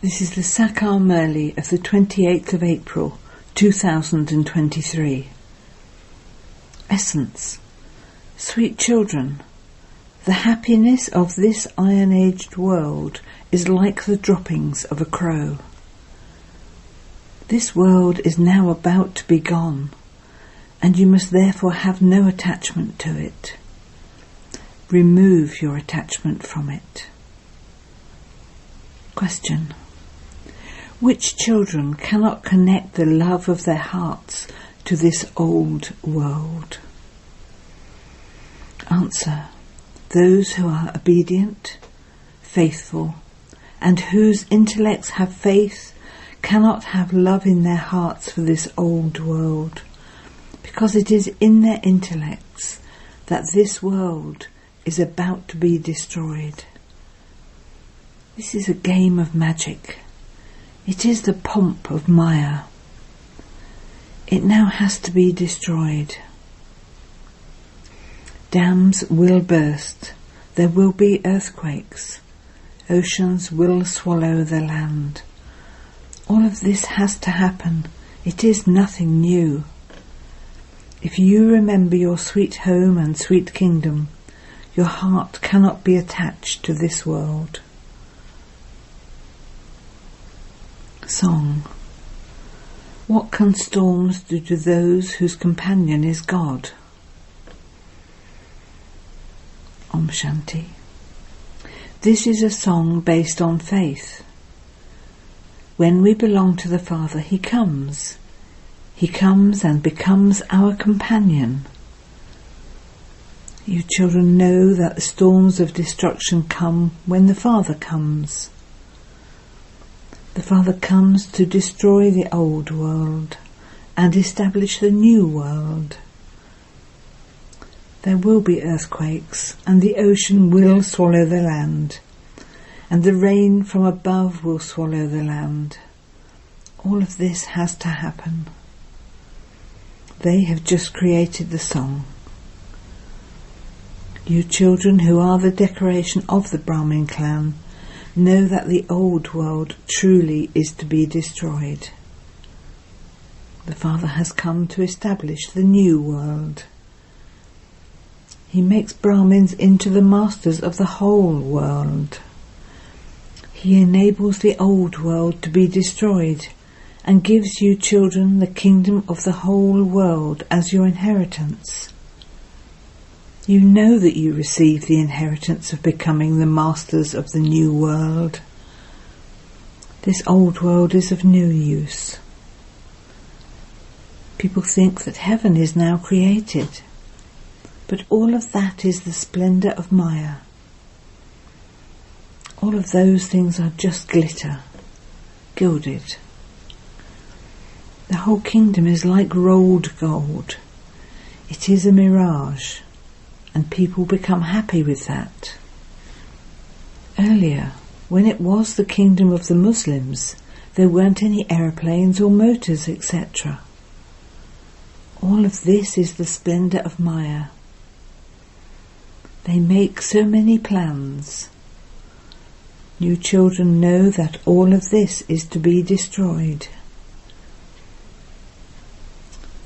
This is the Sakar Murli of the 28th of April 2023. Essence. Sweet children, the happiness of this iron-aged world is like the droppings of a crow. This world is now about to be gone, and you must therefore have no attachment to it. Remove your attachment from it. Question. Which children cannot connect the love of their hearts to this old world? Answer. Those who are obedient, faithful, and whose intellects have faith cannot have love in their hearts for this old world, because it is in their intellects that this world is about to be destroyed. This is a game of magic. It is the pomp of Maya. It now has to be destroyed. Dams will burst. There will be earthquakes. Oceans will swallow the land. All of this has to happen. It is nothing new. If you remember your sweet home and sweet kingdom, your heart cannot be attached to this world. Song. What can storms do to those whose companion is God? Om Shanti. This is a song based on faith. When we belong to the Father, He comes. He comes and becomes our companion. You children know that the storms of destruction come when the Father comes. The Father comes to destroy the old world and establish the new world. There will be earthquakes, and the ocean will swallow the land, and the rain from above will swallow the land. All of this has to happen. They have just created the song. You children who are the decoration of the Brahmin clan know that the old world truly is to be destroyed. The Father has come to establish the new world. He makes Brahmins into the masters of the whole world. He enables the old world to be destroyed and gives you children the kingdom of the whole world as your inheritance. You know that you receive the inheritance of becoming the masters of the new world. This old world is of no use. People think that heaven is now created, but all of that is the splendour of Maya. All of those things are just glitter, gilded. The whole kingdom is like rolled gold. It is a mirage, and people become happy with that. Earlier, when it was the kingdom of the Muslims, there weren't any aeroplanes or motors, etc. All of this is the splendour of Maya. They make so many plans. You children know that all of this is to be destroyed.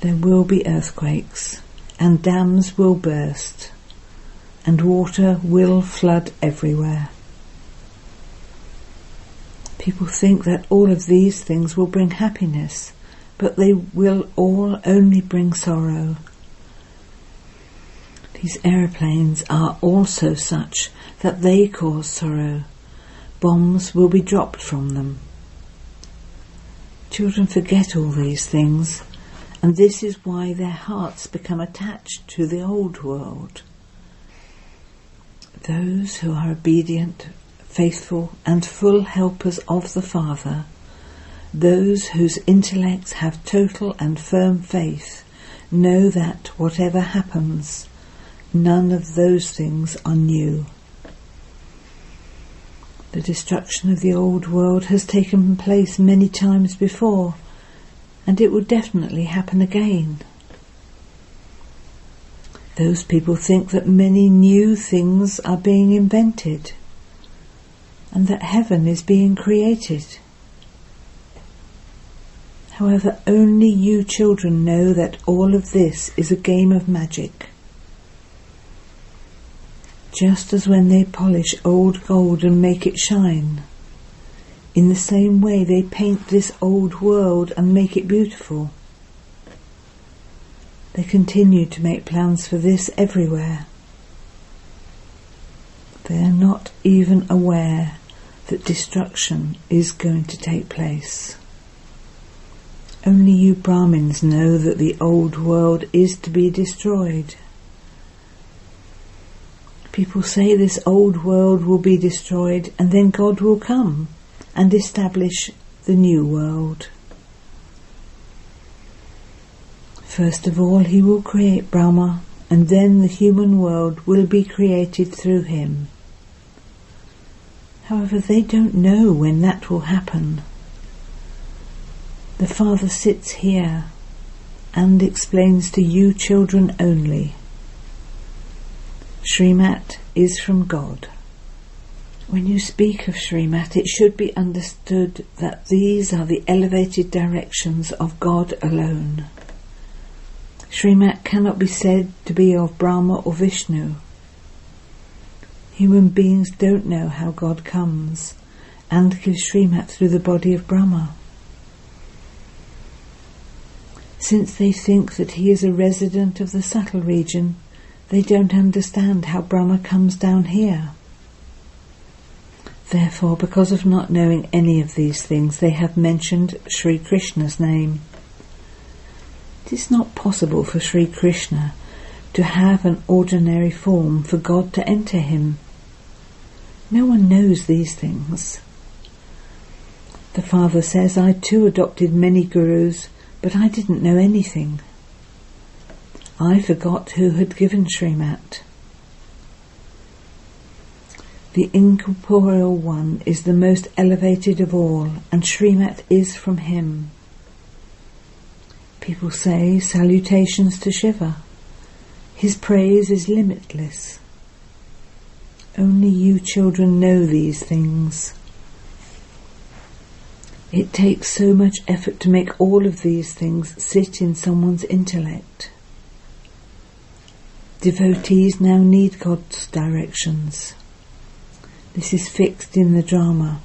There will be earthquakes, and dams will burst, and water will flood everywhere. People think that all of these things will bring happiness, but they will all only bring sorrow. These aeroplanes are also such that they cause sorrow. Bombs will be dropped from them. Children forget all these things, and this is why their hearts become attached to the old world. Those who are obedient, faithful, and full helpers of the Father, those whose intellects have total and firm faith, know that whatever happens, none of those things are new. The destruction of the old world has taken place many times before, and it will definitely happen again. Those people think that many new things are being invented. and that heaven is being created. However, only you children know that all of this is a game of magic. Just as when they polish old gold and make it shine, in the same way they paint this old world and make it beautiful. They continue to make plans for this everywhere. They are not even aware that destruction is going to take place. Only you Brahmins know that the old world is to be destroyed. People say this old world will be destroyed and then God will come and establish the new world. First of all, he will create Brahma, and then the human world will be created through him. However, they don't know when that will happen. The Father sits here and explains to you children only. Srimat is from God. When you speak of Srimat, it should be understood that these are the elevated directions of God alone. Srimat cannot be said to be of Brahma or Vishnu. Human beings don't know how God comes and gives Srimat through the body of Brahma. Since they think that he is a resident of the subtle region, they don't understand how Brahma comes down here. Therefore, because of not knowing any of these things, they have mentioned Sri Krishna's name. It is not possible for Sri Krishna to have an ordinary form for God to enter him. No one knows these things. The Father says, I too adopted many gurus, but I didn't know anything. I forgot who had given Srimat. The incorporeal one is the most elevated of all, and Srimat is from him. People say salutations to Shiva. His praise is limitless. Only you children know these things. It takes so much effort to make all of these things sit in someone's intellect. Devotees now need God's directions. This is fixed in the drama.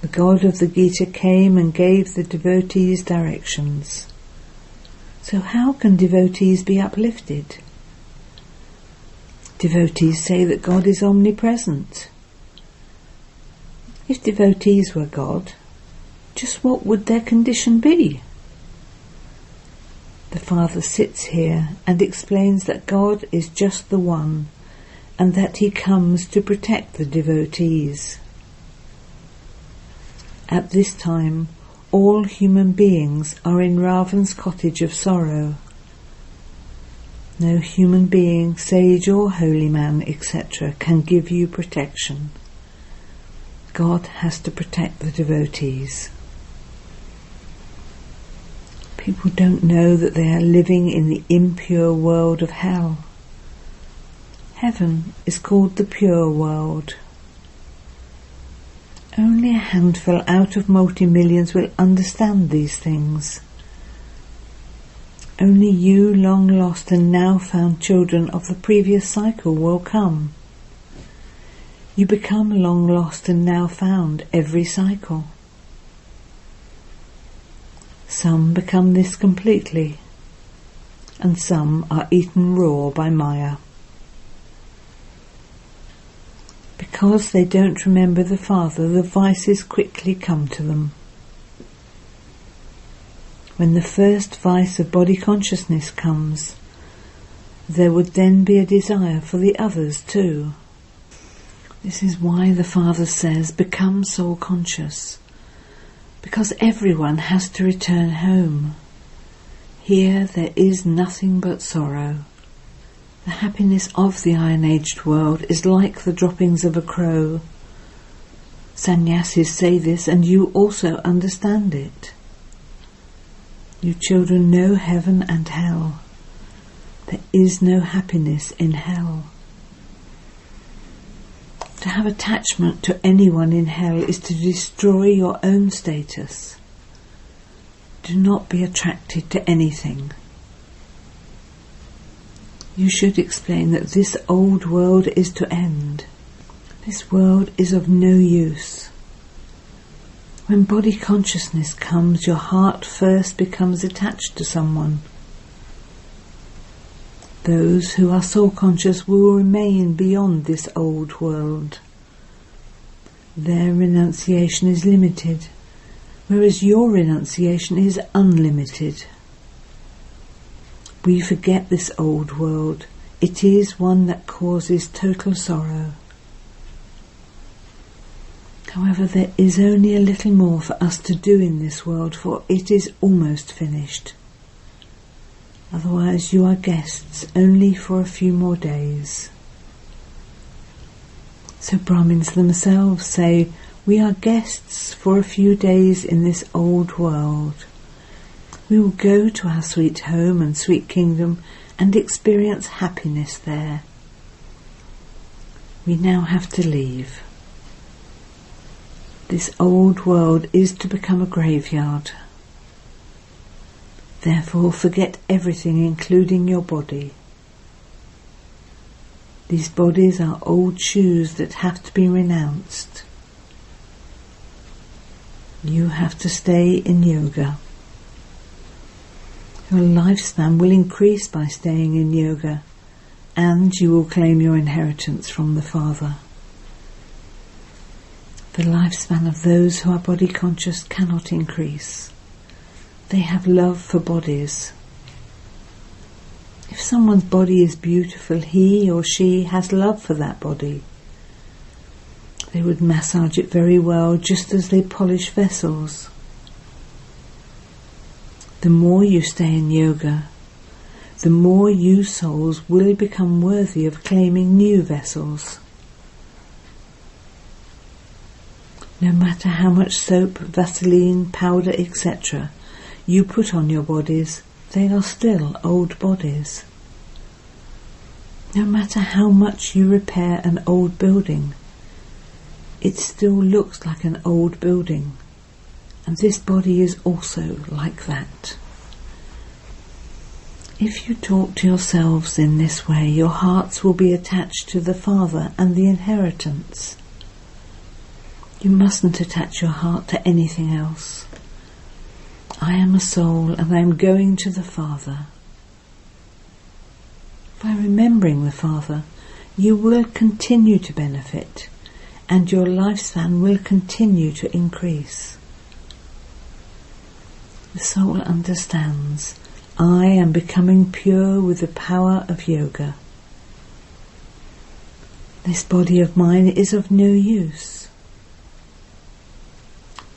The God of the Gita came and gave the devotees directions. So how can devotees be uplifted? Devotees say that God is omnipresent. If devotees were God, just what would their condition be? The Father sits here and explains that God is just the one, and that he comes to protect the devotees. At this time, all human beings are in Ravan's cottage of sorrow. No human being, sage or holy man, etc., can give you protection. God has to protect the devotees. People don't know that they are living in the impure world of hell. Heaven is called the pure world. Only a handful out of multi-millions will understand these things. Only you long lost and now found children of the previous cycle will come. You become long lost and now found every cycle. Some become this completely, and some are eaten raw by Maya. Because they don't remember the Father, the vices quickly come to them. When the first vice of body consciousness comes, there would then be a desire for the others too. This is why the Father says, become soul conscious, because everyone has to return home. Here there is nothing but sorrow. The happiness of the Iron-Aged world is like the droppings of a crow. Sannyasis say this, and you also understand it. You children know heaven and hell. There is no happiness in hell. To have attachment to anyone in hell is to destroy your own status. Do not be attracted to anything. You should explain that this old world is to end. This world is of no use. When body consciousness comes, your heart first becomes attached to someone. Those who are soul conscious will remain beyond this old world. Their renunciation is limited, whereas your renunciation is unlimited. We forget this old world. It is one that causes total sorrow. However, there is only a little more for us to do in this world, for it is almost finished. Otherwise you are guests only for a few more days. So Brahmins themselves say, we are guests for a few days in this old world. We will go to our sweet home and sweet kingdom and experience happiness there. We now have to leave. This old world is to become a graveyard. Therefore, forget everything, including your body. These bodies are old shoes that have to be renounced. You have to stay in yoga. Your lifespan will increase by staying in yoga, and you will claim your inheritance from the Father. The lifespan of those who are body conscious cannot increase. They have love for bodies. If someone's body is beautiful, he or she has love for that body. They would massage it very well, just as they polish vessels. The more you stay in yoga, the more you souls will become worthy of claiming new vessels. No matter how much soap, Vaseline, powder, etc. you put on your bodies, they are still old bodies. No matter how much you repair an old building, it still looks like an old building, and this body is also like that. If you talk to yourselves in this way, your hearts will be attached to the Father and the inheritance. You mustn't attach your heart to anything else. I am a soul and I am going to the Father. By remembering the Father, you will continue to benefit, and your lifespan will continue to increase. The soul understands, I am becoming pure with the power of yoga. This body of mine is of no use.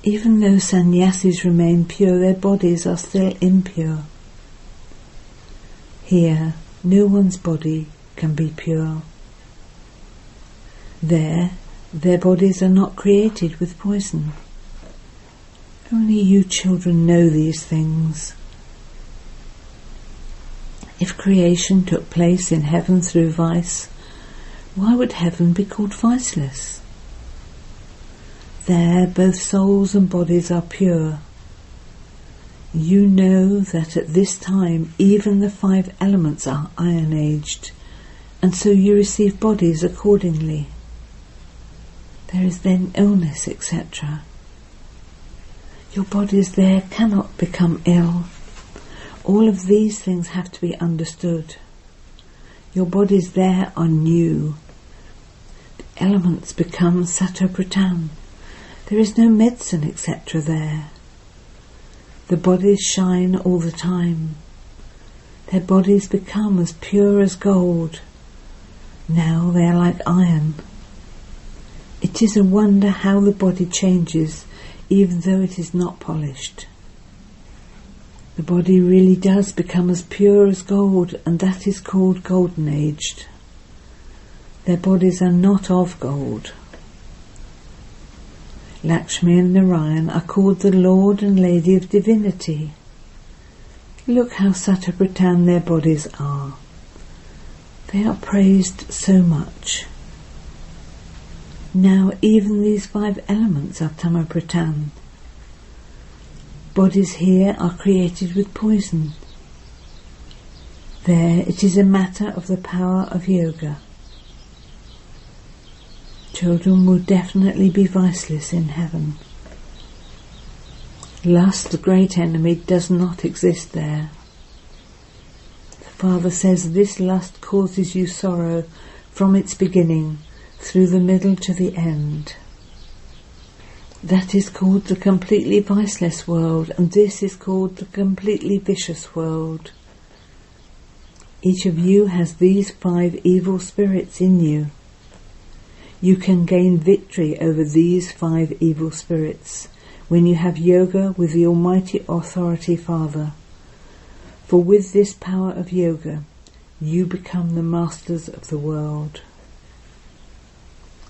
Even though sannyasis remain pure, their bodies are still impure. Here, no one's body can be pure. There, their bodies are not created with poison. Only you children know these things. If creation took place in heaven through vice, why would heaven be called viceless? There both souls and bodies are pure. You know that at this time even the 5 elements are iron-aged, and so you receive bodies accordingly. There is then illness, etc. Your bodies there cannot become ill. All of these things have to be understood. Your bodies there are new. The elements become Sattva-Pratam. There is no medicine, etc. there. The bodies shine all the time. Their bodies become as pure as gold. Now they are like iron. It is a wonder how the body changes, even though it is not polished. The body really does become as pure as gold, and that is called golden-aged. Their bodies are not of gold. Lakshmi and Narayan are called the Lord and Lady of Divinity. Look how Sattva-Pratam their bodies are. They are praised so much. Now even these 5 elements are tamapratan. Bodies here are created with poison. There it is a matter of the power of yoga. Children will definitely be viceless in heaven. Lust, the great enemy, does not exist there. The Father says this lust causes you sorrow from its beginning, through the middle to the end. That is called the completely viceless world, and this is called the completely vicious world. Each of you has these 5 evil spirits in you. You can gain victory over these 5 evil spirits when you have yoga with the Almighty Authority Father. For with this power of yoga, you become the masters of the world.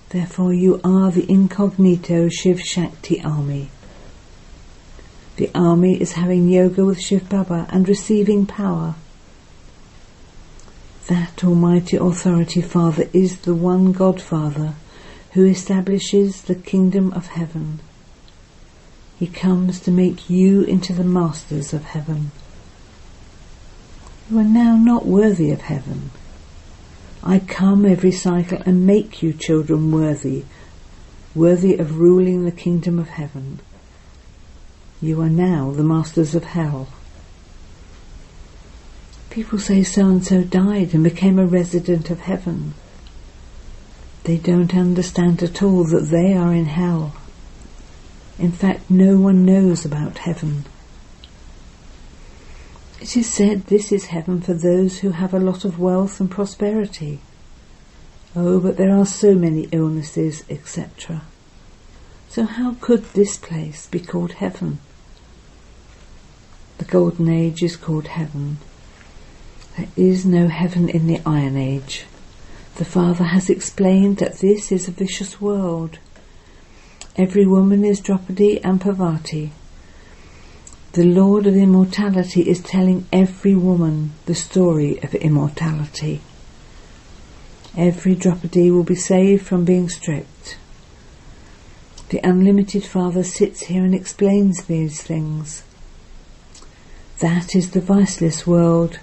Therefore you are the incognito Shiv Shakti army. The army is having yoga with Shiv Baba and receiving power. That Almighty Authority Father is the one Godfather who establishes the kingdom of heaven. He comes to make you into the masters of heaven. You are now not worthy of heaven. I come every cycle and make you children worthy of ruling the kingdom of heaven. You are now the masters of hell. People say so-and-so died and became a resident of heaven. They don't understand at all that they are in hell. In fact, no one knows about heaven. It is said this is heaven for those who have a lot of wealth and prosperity. Oh, but there are so many illnesses, etc. So how could this place be called heaven? The Golden Age is called heaven. There is no heaven in the Iron Age. The Father has explained that this is a vicious world. Every woman is Draupadi and Parvati. The Lord of Immortality is telling every woman the story of immortality. Every Draupadi will be saved from being stripped. The Unlimited Father sits here and explains these things. That is the viceless world,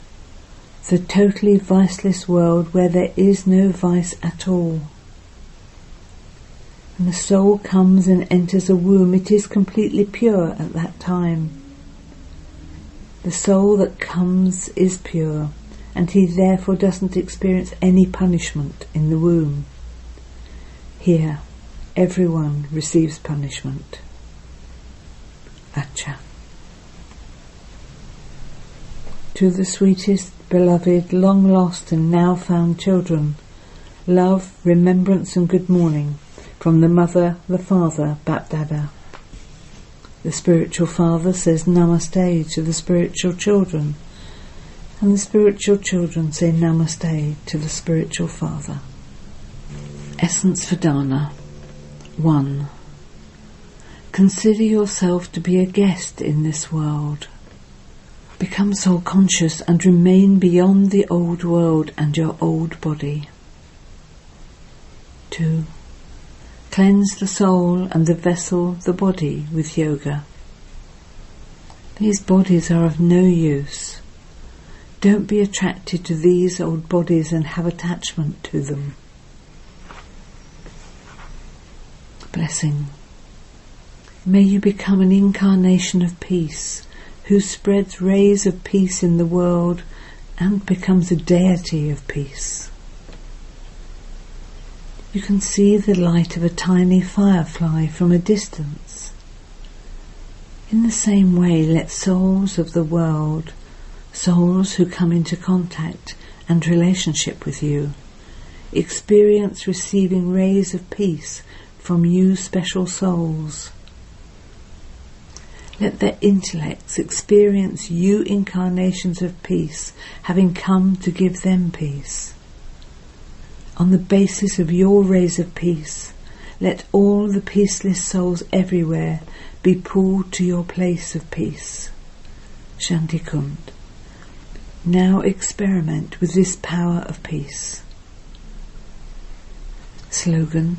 the totally viceless world where there is no vice at all. When the soul comes and enters a womb, it is completely pure at that time. The soul that comes is pure, and he therefore doesn't experience any punishment in the womb. Here, everyone receives punishment. Acha. To the sweetest, beloved, long lost and now found children, love, remembrance and good morning from the Mother, the Father, Bapdada. The spiritual father says Namaste to the spiritual children, and the spiritual children say Namaste to the spiritual father. Essence for Dana. 1. Consider yourself to be a guest in this world. Become soul conscious and remain beyond the old world and your old body. 2. Cleanse the soul and the vessel, the body, with yoga. These bodies are of no use. Don't be attracted to these old bodies and have attachment to them. Blessing. May you become an incarnation of peace, who spreads rays of peace in the world and becomes a deity of peace. You can see the light of a tiny firefly from a distance. In the same way, let souls of the world, souls who come into contact and relationship with you, experience receiving rays of peace from you special souls. Let their intellects experience you incarnations of peace, having come to give them peace. On the basis of your rays of peace, let all the peaceless souls everywhere be pulled to your place of peace. Shanti Kund. Now experiment with this power of peace. Slogan.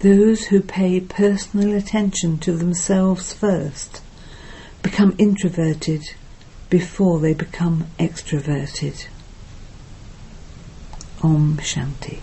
Those who pay personal attention to themselves first become introverted before they become extroverted. Om Shanti.